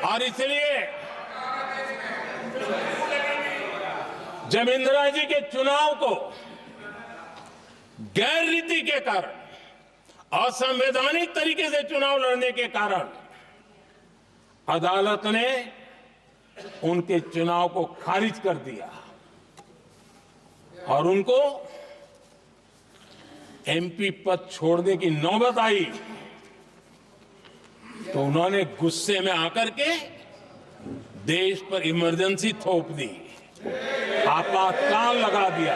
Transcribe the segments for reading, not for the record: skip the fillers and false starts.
और इसलिए जब इंदिरा जी के चुनाव को गैर रीति के कारण, असंवैधानिक तरीके से चुनाव लड़ने के कारण अदालत ने उनके चुनाव को खारिज कर दिया और उनको एमपी पद छोड़ने की नौबत आई, तो उन्होंने गुस्से में आकर के देश पर इमरजेंसी थोप दी, आपातकाल लगा दिया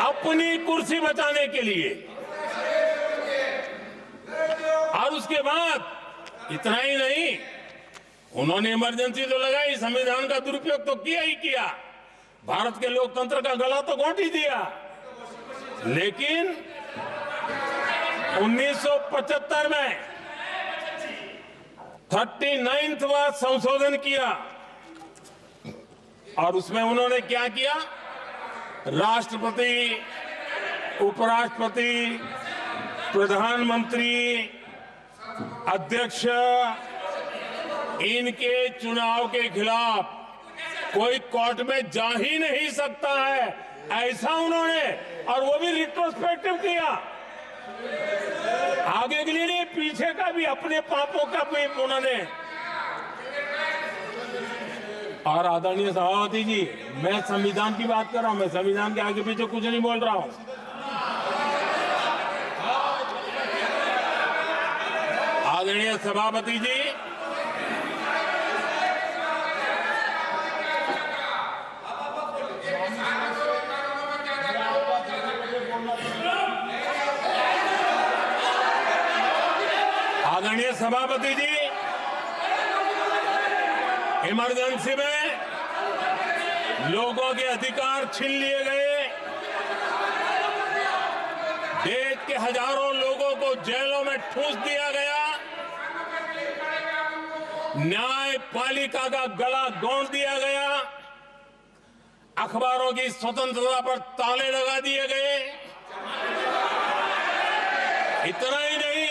अपनी कुर्सी बचाने के लिए। और उसके बाद इतना ही नहीं, उन्होंने इमरजेंसी तो लगाई, संविधान का दुरुपयोग तो किया ही किया, भारत के लोकतंत्र का गला तो घोंट ही दिया। लेकिन 1975 में 39वां संशोधन किया और उसमें उन्होंने क्या किया, राष्ट्रपति, उपराष्ट्रपति, प्रधानमंत्री, अध्यक्ष, इनके चुनाव के खिलाफ कोई कोर्ट में जा ही नहीं सकता है, ऐसा उन्होंने, और वो भी रिट्रोस्पेक्टिव किया, आगे के लिए नहीं, पीछे का भी, अपने पापों का भी उन्होंने। और आदरणीय सभापति जी, मैं संविधान की बात कर रहा हूं, मैं संविधान के आगे पीछे कुछ नहीं बोल रहा हूं। आदरणीय सभापति जी, आदरणीय सभापति जी, इमरजेंसी में लोगों के अधिकार छीन लिए गए, देश के हजारों लोगों को जेलों में ठूंस दिया गया, न्यायपालिका का गला घोंट दिया गया, अखबारों की स्वतंत्रता पर ताले लगा दिए गए। इतना ही नहीं,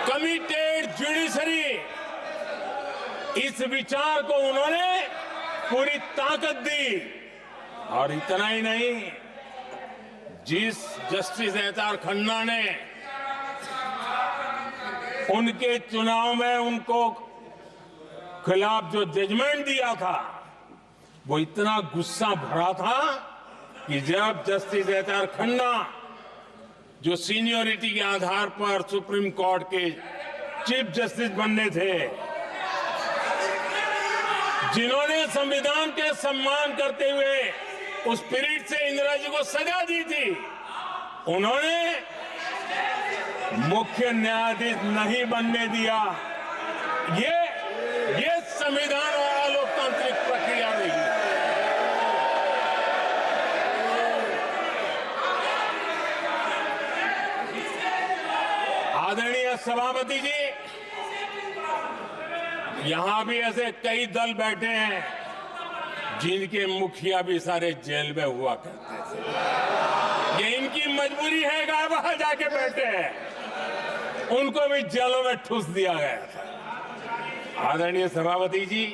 कमिटेड जुडिशरी, इस विचार को उन्होंने पूरी ताकत दी। और इतना ही नहीं, जिस जस्टिस एच.आर. खन्ना ने उनके चुनाव में उनको खिलाफ जो जजमेंट दिया था, वो इतना गुस्सा भरा था कि जब जस्टिस एच.आर. खन्ना, जो सीनियरिटी के आधार पर सुप्रीम कोर्ट के चीफ जस्टिस बनने थे, जिन्होंने संविधान के सम्मान करते हुए उस स्पिरिट से इंदिरा जी को सजा दी थी, उन्होंने मुख्य न्यायाधीश नहीं बनने दिया। ये संविधान और लोकतांत्रिक प्रक्रिया रही। आदरणीय सभापति जी, यहां भी ऐसे कई दल बैठे हैं जिनके मुखिया भी सारे जेल में हुआ करते थे। ये इनकी मजबूरी है कि वहां जाके बैठे हैं, उनको भी जेलों में ठूस दिया गया था। आदरणीय सभापति जी,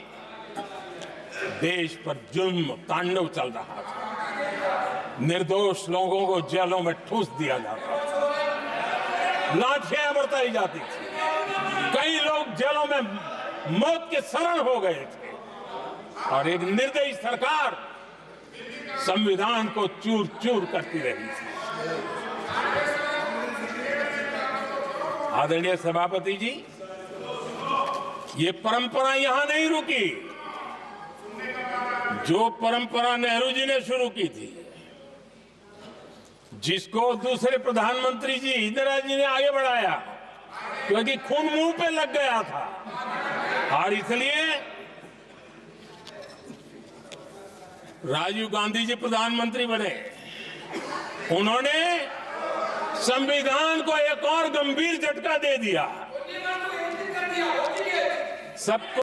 देश पर जुल्म तांडव चल रहा था, निर्दोष लोगों को जेलों में ठूस दिया जाता था, लाठियां बरताई जाती थी, कई लोग जेलों में मौत के शरण हो गए थे, और एक निर्दयी सरकार संविधान को चूर चूर करती रही थी। आदरणीय सभापति जी, ये परंपरा यहां नहीं रुकी। जो परंपरा नेहरू जी ने शुरू की थी, जिसको दूसरे प्रधानमंत्री जी इंदिरा जी ने आगे बढ़ाया, क्योंकि खून मुंह पे लग गया था, और इसलिए राजीव गांधी जी प्रधानमंत्री बने। उन्होंने संविधान को एक और गंभीर झटका दे दिया। सबको